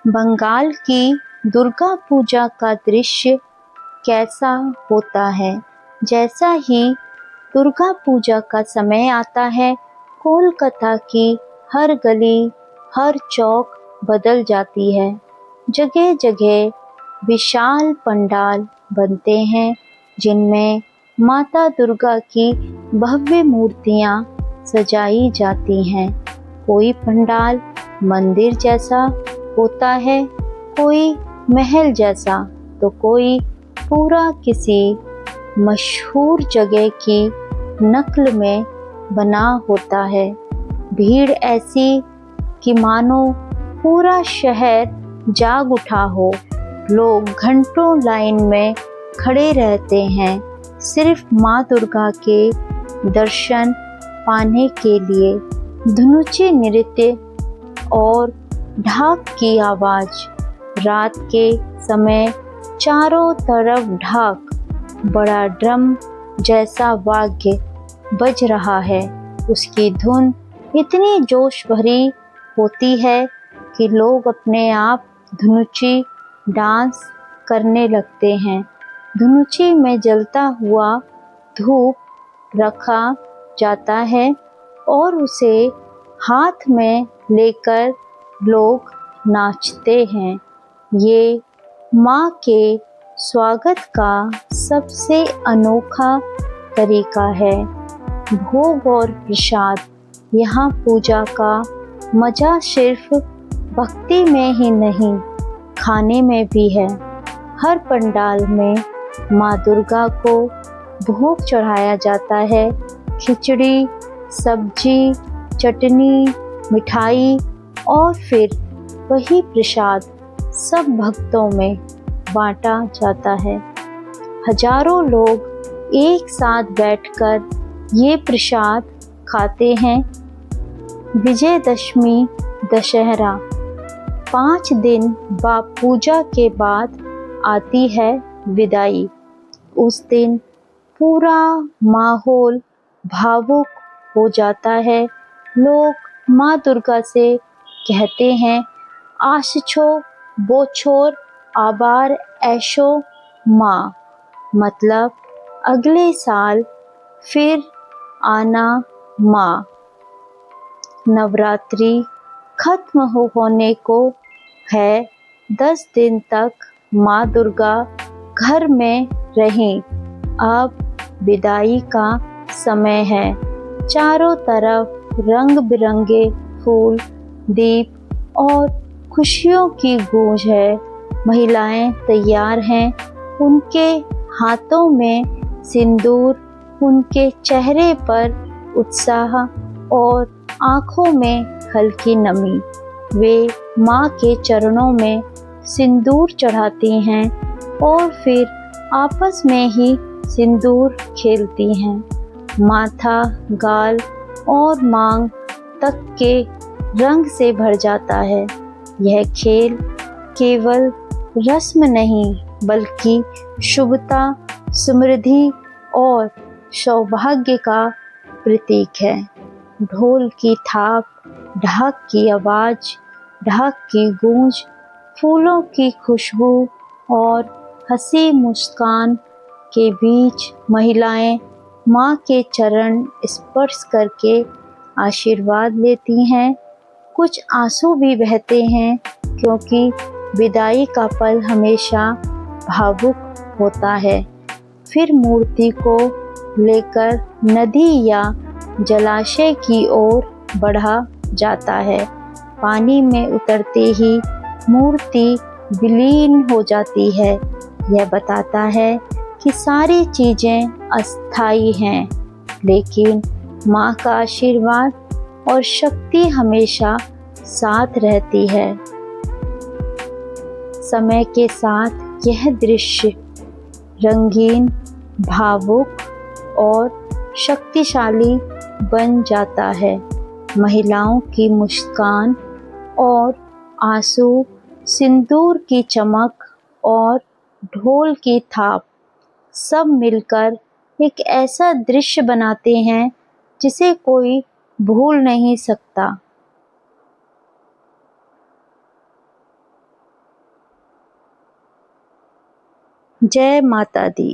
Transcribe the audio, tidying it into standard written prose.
बंगाल की दुर्गा पूजा का दृश्य कैसा होता है। जैसा ही दुर्गा पूजा का समय आता है, कोलकाता की हर गली, हर चौक बदल जाती है। जगह जगह विशाल पंडाल बनते हैं, जिनमें माता दुर्गा की भव्य मूर्तियां सजाई जाती हैं। कोई पंडाल मंदिर जैसा होता है, कोई महल जैसा, तो कोई पूरा किसी मशहूर जगह की नकल में बना होता है। भीड़ ऐसी कि मानो पूरा शहर जाग उठा हो। लोग घंटों लाइन में खड़े रहते हैं, सिर्फ माँ दुर्गा के दर्शन पाने के लिए। धुनुची नृत्य और ढाक की आवाज, रात के समय चारों तरफ ढाक, बड़ा ड्रम जैसा वाद्य बज रहा है। उसकी धुन इतनी जोश भरी होती है कि लोग अपने आप धुनुची डांस करने लगते हैं। धुनुची में जलता हुआ धूप रखा जाता है और उसे हाथ में लेकर लोग नाचते हैं। ये माँ के स्वागत का सबसे अनोखा तरीका है। भोग और प्रसाद, यहाँ पूजा का मजा सिर्फ भक्ति में ही नहीं, खाने में भी है। हर पंडाल में माँ दुर्गा को भोग चढ़ाया जाता है। खिचड़ी, सब्जी, चटनी, मिठाई और फिर वही प्रसाद सब भक्तों में बांटा जाता है। हजारों लोग एक साथ बैठकर ये प्रसाद खाते हैं। विजयदशमी, दशहरा, 5 दिन बाद पूजा के बाद आती है विदाई। उस दिन पूरा माहौल भावुक हो जाता है। लोग माँ दुर्गा से कहते हैं, आशछो बोछोर आबार ऐशो माँ, मतलब अगले साल फिर आना माँ। नवरात्रि खत्म होने को है। 10 दिन तक माँ दुर्गा घर में रहीं। अब विदाई का समय है। चारों तरफ रंग बिरंगे फूल, दीप और खुशियों की गूंज है। महिलाएं तैयार हैं, उनके हाथों में सिंदूर, उनके चेहरे पर उत्साह और आंखों में हल्की नमी। वे माँ के चरणों में सिंदूर चढ़ाती हैं और फिर आपस में ही सिंदूर खेलती हैं। माथा, गाल और मांग तक के रंग से भर जाता है। यह खेल केवल रस्म नहीं, बल्कि शुभता, समृद्धि और सौभाग्य का प्रतीक है। ढोल की थाप, ढाक की आवाज, ढाक की गूंज, फूलों की खुशबू और हंसी मुस्कान के बीच महिलाएं माँ के चरण स्पर्श करके आशीर्वाद लेती हैं। कुछ आंसू भी बहते हैं, क्योंकि विदाई का पल हमेशा भावुक होता है। फिर मूर्ति को लेकर नदी या जलाशय की ओर बढ़ा जाता है। पानी में उतरते ही मूर्ति विलीन हो जाती है। यह बताता है कि सारी चीजें अस्थायी हैं, लेकिन माँ का आशीर्वाद और शक्ति हमेशा साथ रहती है। समय के साथ यह दृश्य रंगीन, भावुक और शक्तिशाली बन जाता है। महिलाओं की मुस्कान और आंसू, सिंदूर की चमक और ढोल की थाप, सब मिलकर एक ऐसा दृश्य बनाते हैं जिसे कोई भूल नहीं सकता। जय माता दी।